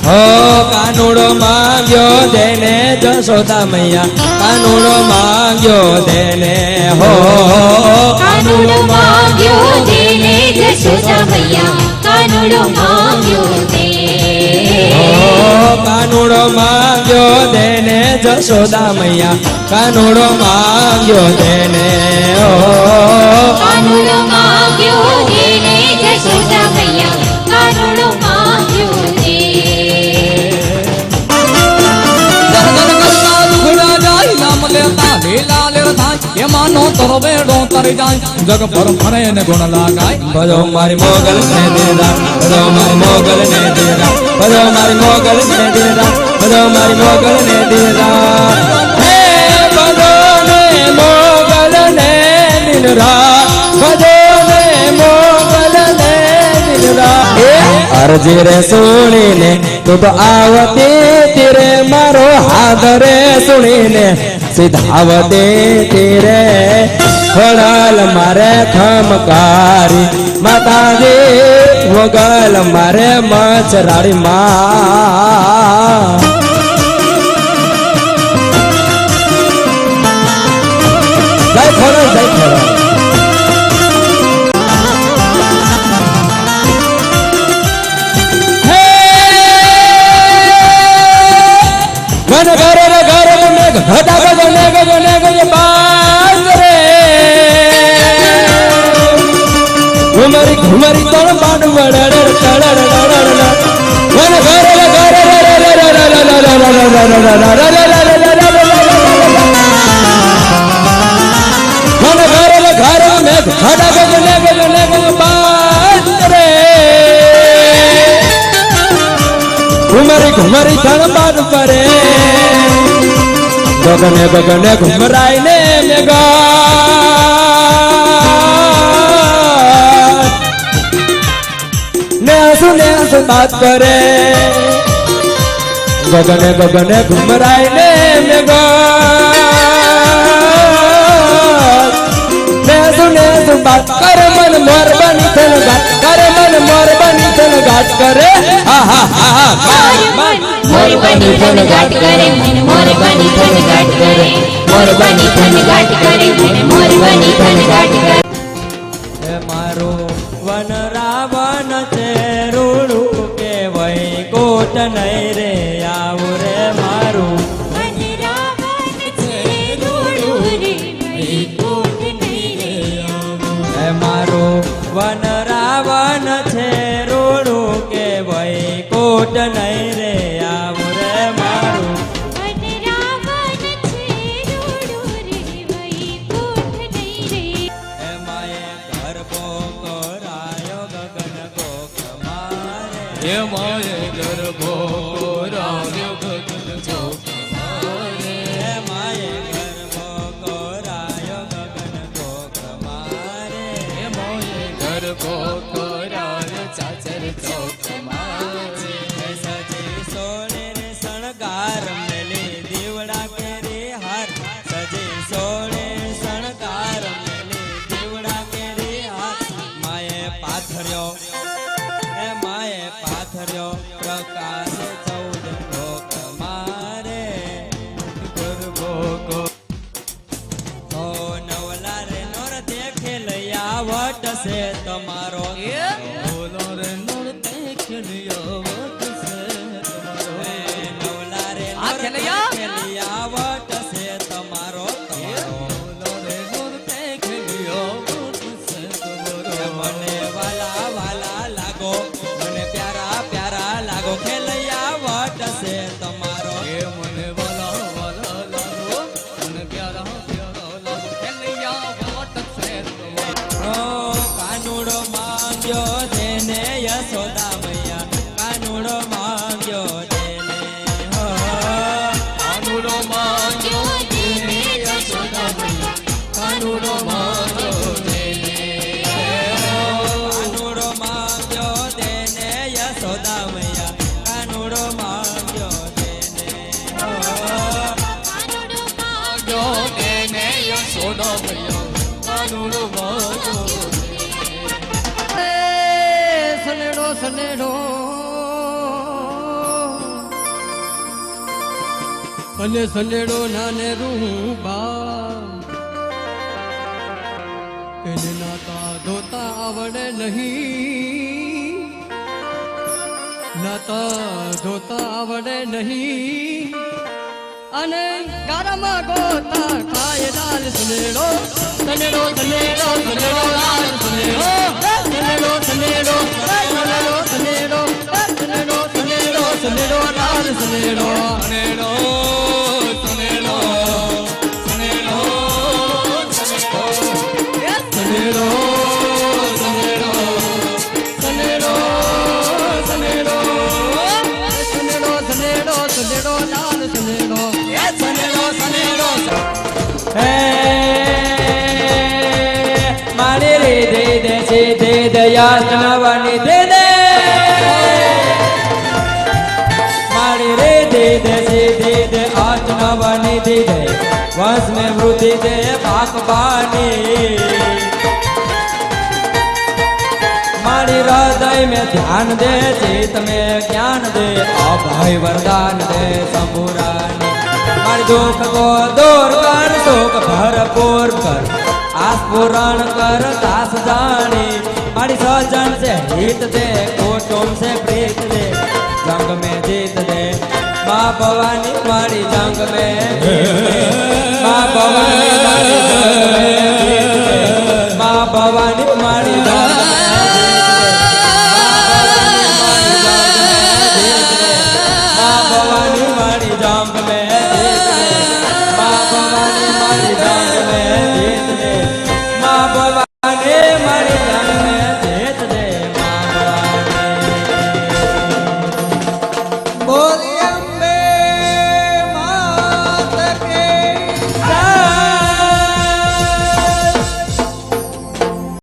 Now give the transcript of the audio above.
हो कानूड़ो मांग्यो देने जसोदा मैया कानूड़ो मांग्यो देने हो कानूड़ो मांग्यो देने जसोदा मैया कानूड़ो मांग्यो दे कानूड़ो मांग्यो देने जसोदा मैया कानूड़ो मांग्यो देने हो कानूड़ो मांग्यो देने जसोदा मैया कानूड़ो मांग्यो दे ये मानो तोरो बेड़ो तर जाय जग पर फरे ने गुण लगाय बजो मारी मोगल ने देदा बजो मारी मोगल ने देदा बजो मारी मोगल ने देदा बजो मारी मोगल ने देदा हे बजो ने मोगल ने दिन रात बजो ने मोगल ने दिन रात अर्जी रे सुनी ने तू तो आवती तेरे मारो हादरे सुनी ने सिधावते तेरे खड़ल मारे थमकारी माता दे वगल मारे मचराड़ी माँ जय खड़ो जय खड़ो घटा गगने गगने गगने बाज रे घुमरी घुमरी तोड़ बांड वड़ड़ तड़ड़ लड़ड़ वन घरे घरे वन घरे घरे में घटा गगने गगने गगने बाज रे घुमरी घुमरी तोड़ बांड परे गगने गगने घुमराई ने मेगा ने आंसू बात करे गगने गगने घुमराई ने मेगा ने आंसू बात करे मन मोर बनी थन गाट करे मन मोर बनी थन गाट करे हा हा हा मोर बनी थन गाट करे मन मोर बनी थन गाट करे मोर बनी थन गाट करे मन मोर बनी थन गाट करे हे मारो वन रावण छे रूड़ू के वही कोट नहीं रे आव रे मारू वन रावण छे रूड़ू रे वही कोट नहीं रे आव हे मारो वन रावण छे रूड़ू के वही कोट नहीं रे आव रे मारू वन रावण छे रूड़ू रे वही कोट नहीं रे हे माए घर को रायो गगन को कमारे ये माये गर्भो रायो गगन को कमारे हे माए घर को रायो गगन को कमारे ये माये गर्भो रायो चाचर को कमारे सजी सोने रे शणगार मेली दीवड़ा केरी हार सजी सोने शणगार मेली दीवड़ा केरी हार माए पाथर्यो हे माए पाथर्यो प्रकाश चौद लोक मारे गर्भो को ओ नवला रे नोर देखे लया वट से तुम्हारो बोलो रे नूर देख लियो वट से तुम्हारो नवला रे आ खेलिया वट से तुम्हारो बोलो रे नूर देख लियो वट से तुम्हारो मने वाला वाला लागो मने प्यारा प्यारा लागो खेलैया वट से तुम्हारो ये मने वाला वाला लागो मन प्यारा प्यारा लागो खेलिया वट से तुम्हारो ओ कानूड़ो मांग्यो देने यशोदा मैया कानूड़ो मांग्यो देने हो અને સનેડો નાને રૂબા એને નાતા ધોતા આવડે નહીં, નાતા ધોતા આવડે નહીં, અને ગારામાં ગોતા ખાય દાલ સનેડો સનેડો સનેડો સનેડો લાલ સનેડો સનેડો સનેડો સનેડો સનેડો સનેડો સનેડો સનેડો લાલ સનેડો સનેડો સનેડો સનેડો સનેડો સનેડો સનેડો સનેડો સનેડો સનેડો લાલ સનેડો સનેડો સનેડો હે મારી રે દે દે છે દે દયા તનવાની દે દે મારી રે દે દે છે દે દે આત્મવાની દે દે વંશ में वृद्धि दे बाकबानी मारी हृदय में ध्यान दे चित में ज्ञान दे अभय वरदान दे शंभुरानी मारी दुख को दूर कर सुख भरपूर कर आस पूर्ण कर दास जानी मारी सज्जन से हित दे कुटुंब से प्रीत दे जंग में जीत दे माँ भवानी मारी जंग में माँ भवानी मारी जंग में जीत दे माँ भवानी मारी